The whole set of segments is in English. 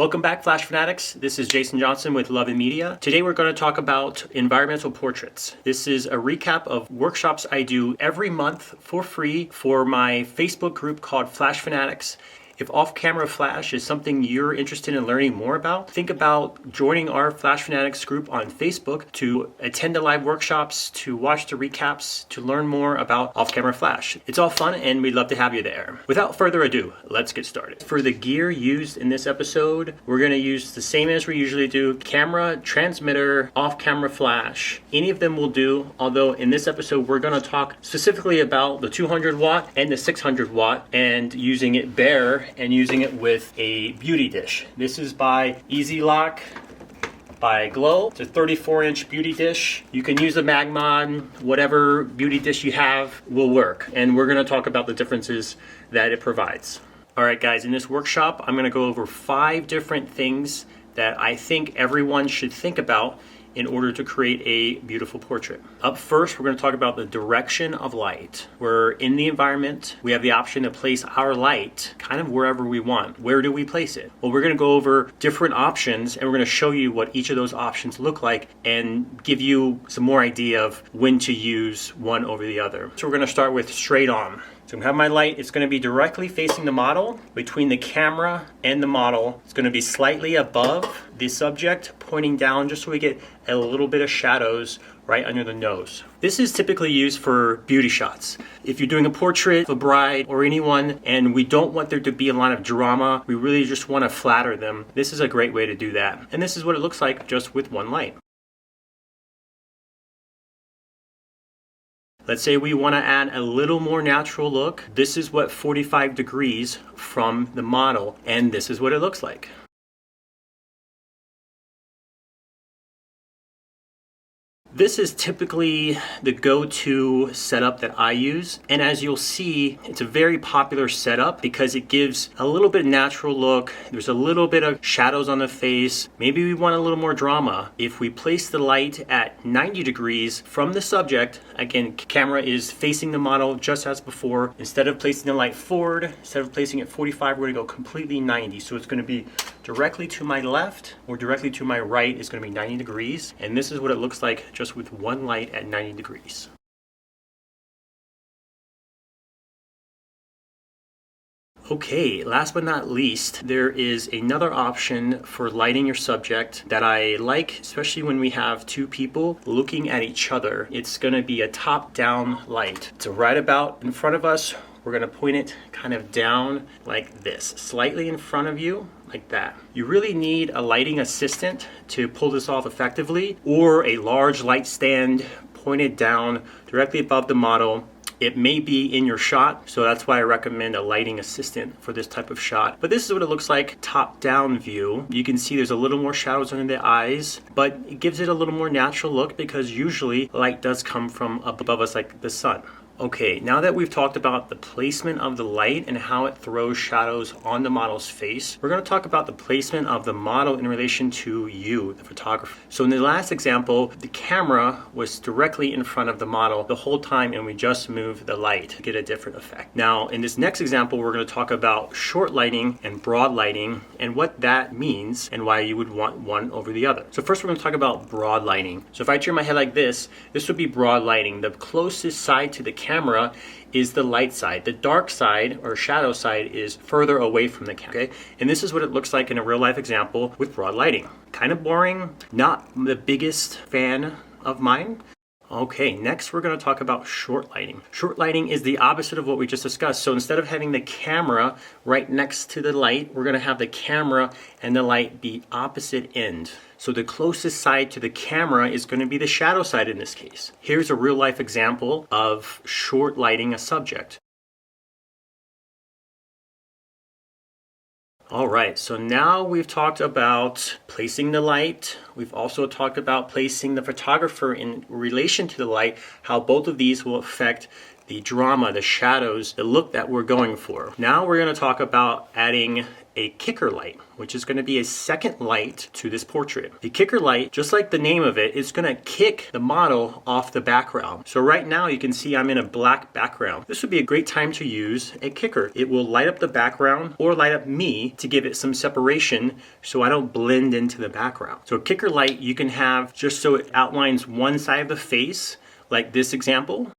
Welcome back, Flash Fanatics. This is Jason Johnson with Love and Media. Today we're going to talk about environmental portraits. This is a recap of workshops I do every month for free for my Facebook group called Flash Fanatics. If off-camera flash is something you're interested in learning more about, think about joining our Flash Fanatics group on Facebook to attend the live workshops, to watch the recaps, to learn more about off-camera flash. It's all fun and we'd love to have you there. Without further ado, let's get started. For the gear used in this episode, we're going to use the same as we usually do: camera, transmitter, off-camera flash. Any of them will do, although in this episode we're going to talk specifically about the 200 watt and the 600 watt and using it bare and using it with a beauty dish. This is by Easy Lock by Glow. It's a 34-inch beauty dish. You can use a Magmod, whatever beauty dish you have will work. And we're gonna talk about the differences that it provides. All right, guys, in this workshop, I'm gonna go over 5 different things that I think everyone should think about in order to create a beautiful portrait. Up first, we're going to talk about the direction of light. We're in the environment. We have the option to place our light kind of wherever we want. Where do we place it? Well, we're going to go over different options and we're going to show you what each of those options look like and give you some more idea of when to use one over the other. So we're going to start with straight on. So I have my light. It's going to be directly facing the model. Between the camera and the model, it's going to be slightly above the subject, pointing down just so we get a little bit of shadows right under the nose. This is typically used for beauty shots. If you're doing a portrait of a bride or anyone and we don't want there to be a lot of drama, we really just want to flatter them, this is a great way to do that. And this is what it looks like just with one light. Let's say we want to add a little more natural look. This is what 45 degrees from the model, and this is what it looks like. This is typically the go-to setup that I use, and as you'll see, it's a very popular setup because it gives a little bit natural look. There's a little bit of shadows on the face. Maybe we want a little more drama. If we place the light at 90 degrees from the subject, again, camera is facing the model just as before. Instead of placing the light forward, instead of placing it 45, we're going to go completely 90. So it's going to be directly to my left or directly to my right is going to be 90 degrees, and this is what it looks like just with one light at 90 degrees. Okay, last but not least, there is another option for lighting your subject that I like, especially when we have two people looking at each other. It's going to be a top-down light. So right about in front of us, we're going to point it kind of down like this, slightly in front of you, like that. You really need a lighting assistant to pull this off effectively, or a large light stand pointed down directly above the model. It may be in your shot, so that's why I recommend a lighting assistant for this type of shot. But this is what it looks like top-down view. You can see there's a little more shadows under the eyes, but it gives it a little more natural look because usually light does come from up above us like the sun. Okay, now that we've talked about the placement of the light and how it throws shadows on the model's face, we're going to talk about the placement of the model in relation to you, the photographer. So in the last example, the camera was directly in front of the model the whole time and we just moved the light to get a different effect. Now, in this next example, we're going to talk about short lighting and broad lighting and what that means and why you would want one over the other. So first we're going to talk about broad lighting. So if I turn my head like this would be broad lighting. The closest side to the camera is the light side. The dark side or shadow side is further away from the camera. Okay? And this is what it looks like in a real life example with broad lighting. Kind of boring, not the biggest fan of mine. Okay, next we're going to talk about short lighting. Short lighting is the opposite of what we just discussed. So instead of having the camera right next to the light, we're going to have the camera and the light be opposite end. So the closest side to the camera is going to be the shadow side in this case. Here's a real life example of short lighting a subject. All right, so now we've talked about placing the light. We've also talked about placing the photographer in relation to the light, how both of these will affect the drama, the shadows, the look that we're going for. Now we're going to talk about adding a kicker light, which is going to be a second light to this portrait. The kicker light, just like the name of it, is going to kick the model off the background. So right now you can see I'm in a black background. This would be a great time to use a kicker. It will light up the background or light up me to give it some separation so I don't blend into the background. So a kicker light you can have just so it outlines one side of the face, like this example.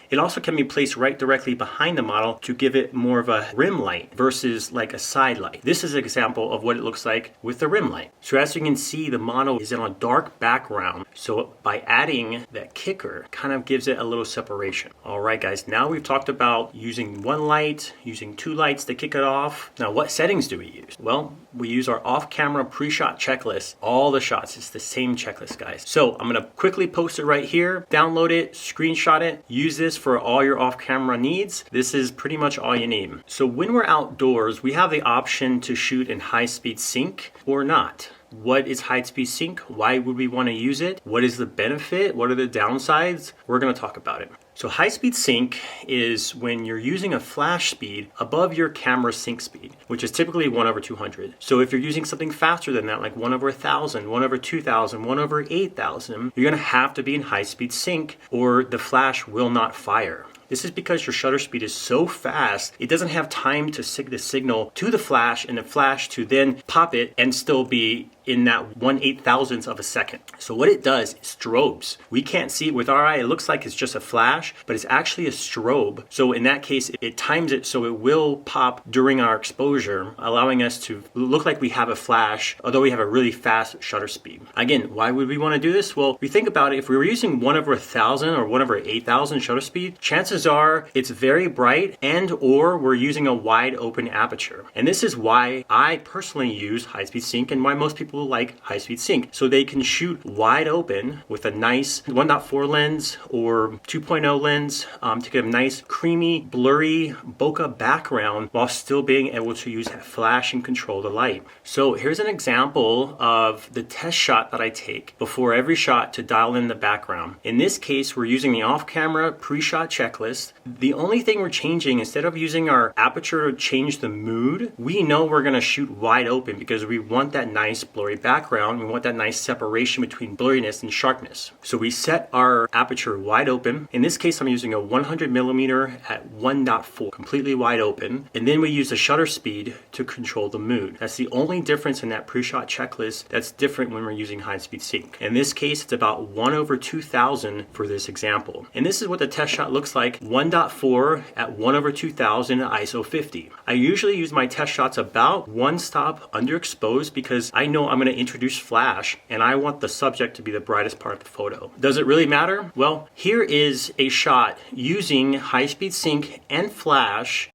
It also can be placed right directly behind the model to give it more of a rim light versus like a side light. This is an example of what it looks like with the rim light. So as you can see, the model is in a dark background. So by adding that kicker, kind of gives it a little separation. All right, guys, now we've talked about using one light, using two lights to kick it off. Now, what settings do we use? Well, we use our off-camera pre-shot checklist. All the shots, it's the same checklist, guys. So I'm gonna quickly post it right here, download it, screenshot it, use this for all your off-camera needs. This is pretty much all you need. So when we're outdoors, we have the option to shoot in high-speed sync or not. What is high-speed sync? Why would we want to use it? What is the benefit? What are the downsides? We're going to talk about it. So high-speed sync is when you're using a flash speed above your camera sync speed, which is typically 1/200. So if you're using something faster than that, like 1/1000, 1/2000, 1/8000, you're going to have to be in high-speed sync or the flash will not fire. This is because your shutter speed is so fast, it doesn't have time to the signal to the flash and the flash to then pop it and still be in that 1/8000th of a second. So what it does is strobes. We can't see it with our eye. It looks like it's just a flash, but it's actually a strobe. So in that case, it times it so it will pop during our exposure, allowing us to look like we have a flash, although we have a really fast shutter speed. Again, why would we want to do this? Well, if we think about it, if we were using 1/1000 or 1/8000 shutter speed, chances are it's very bright and or we're using a wide open aperture. And this is why I personally use high-speed sync and why most people like high-speed sync. So they can shoot wide open with a nice 1.4 lens or 2.0 lens to get a nice creamy, blurry bokeh background while still being able to use that flash and control the light. So here's an example of the test shot that I take before every shot to dial in the background. In this case, we're using the off-camera pre-shot checklist. The only thing we're changing, instead of using our aperture to change the mood, we know we're going to shoot wide open because we want that nice blurry background. We want that nice separation between blurriness and sharpness. So we set our aperture wide open. In this case, I'm using a 100mm at 1.4, completely wide open. And then we use the shutter speed to control the mood. That's the only difference in that pre-shot checklist that's different when we're using high-speed sync. In this case, it's about 1/2000 for this example. And this is what the test shot looks like, 1.4 at 1/2000 ISO 50. I usually use my test shots about one stop underexposed because I know I'm going to introduce flash and I want the subject to be the brightest part of the photo. Does it really matter? Well, here is a shot using high-speed sync and flash.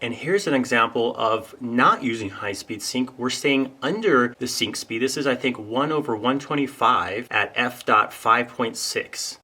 And here's an example of not using high-speed sync. We're staying under the sync speed. This is, I think, 1/125 at f.5.6.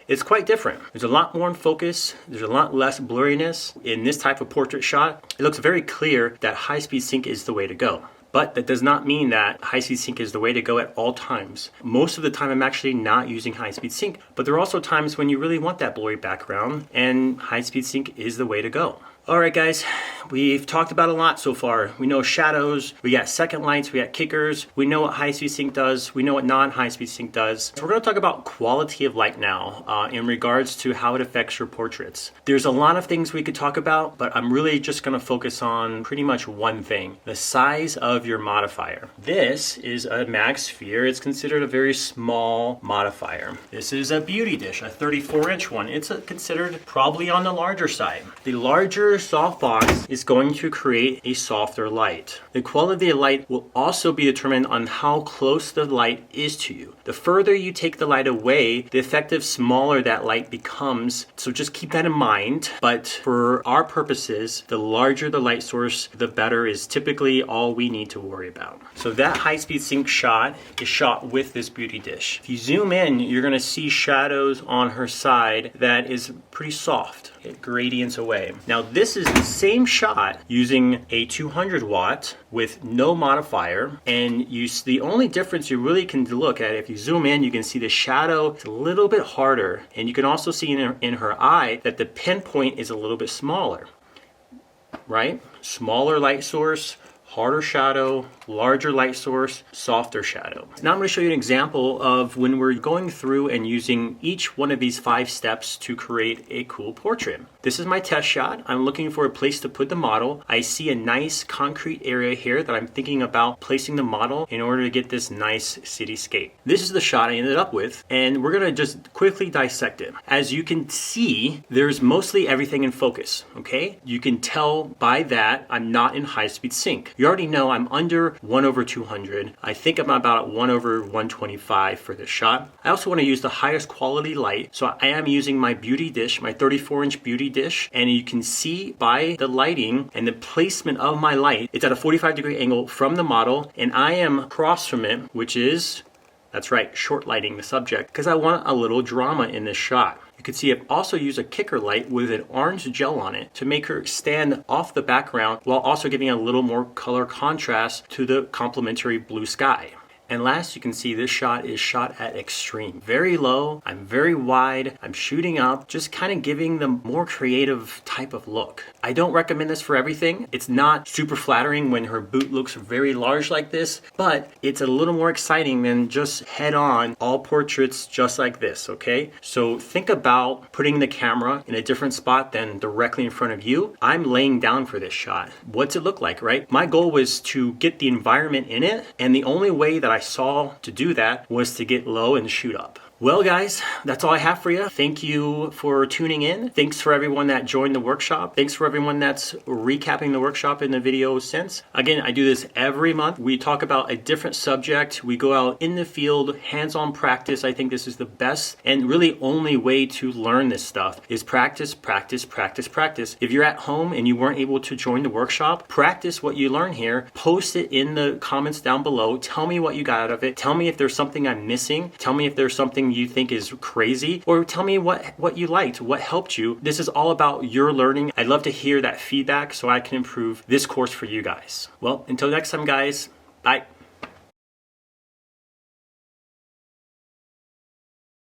It's quite different. There's a lot more in focus. There's a lot less blurriness. In this type of portrait shot, it looks very clear that high-speed sync is the way to go. But that does not mean that high-speed sync is the way to go at all times. Most of the time, I'm actually not using high-speed sync. But there are also times when you really want that blurry background, and high-speed sync is the way to go. All right, guys, we've talked about a lot so far. We know shadows, we got second lights, we got kickers, we know what high-speed sync does, we know what non-high-speed sync does. So we're gonna talk about quality of light now in regards to how it affects your portraits. There's a lot of things we could talk about, but I'm really just gonna focus on pretty much one thing, the size of your modifier. This is a mag sphere. It's considered a very small modifier. This is a beauty dish, a 34-inch one. It's considered probably on the larger side. The larger softbox is going to create a softer light. The quality of the light will also be determined on how close the light is to you. The further you take the light away, the effective smaller that light becomes. So just keep that in mind. But for our purposes, the larger the light source, the better is typically all we need to worry about. So that high-speed sync shot is shot with this beauty dish. If you zoom in, you're going to see shadows on her side that is pretty soft. It gradients away. Now this is the same shot using a 200 watt with no modifier, and the only difference you really can look at, if you zoom in, you can see the shadow is a little bit harder, and you can also see in her eye that the pinpoint is a little bit smaller, right? Smaller light source, harder shadow, larger light source, softer shadow. Now I'm going to show you an example of when we're going through and using each one of these 5 steps to create a cool portrait. This is my test shot. I'm looking for a place to put the model. I see a nice concrete area here that I'm thinking about placing the model in order to get this nice cityscape. This is the shot I ended up with, and we're going to just quickly dissect it. As you can see, there's mostly everything in focus, okay? You can tell by that I'm not in high-speed sync. You already know I'm under 1/200. I think I'm about 1/125 for this shot. I also want to use the highest quality light, so I am using my beauty dish, my 34-inch beauty dish, and you can see by the lighting and the placement of my light, it's at a 45-degree angle from the model, and I am across from it, which is, that's right, short lighting the subject, because I want a little drama in this shot. You can see I've also used a kicker light with an orange gel on it to make her stand off the background while also giving a little more color contrast to the complementary blue sky. And last, you can see this shot is shot at extreme. Very low, I'm very wide, I'm shooting up, just kind of giving the more creative type of look. I don't recommend this for everything. It's not super flattering when her boot looks very large like this, but it's a little more exciting than just head on all portraits just like this, okay? So think about putting the camera in a different spot than directly in front of you. I'm laying down for this shot. What's it look like, right? My goal was to get the environment in it, and the only way that I saw to do that was to get low and shoot up. Well guys, that's all I have for you. Thank you for tuning in. Thanks for everyone that joined the workshop. Thanks for everyone that's recapping the workshop in the video since. Again, I do this every month. We talk about a different subject. We go out in the field, hands-on practice. I think this is the best and really only way to learn this stuff is practice, practice, practice, practice. If you're at home and you weren't able to join the workshop, practice what you learn here. Post it in the comments down below. Tell me what you got out of it. Tell me if there's something I'm missing. Tell me if there's something you think is crazy, or tell me what you liked, what helped you. This is all about your learning. I'd love to hear that feedback so I can improve this course for you guys. Well, until next time guys, bye.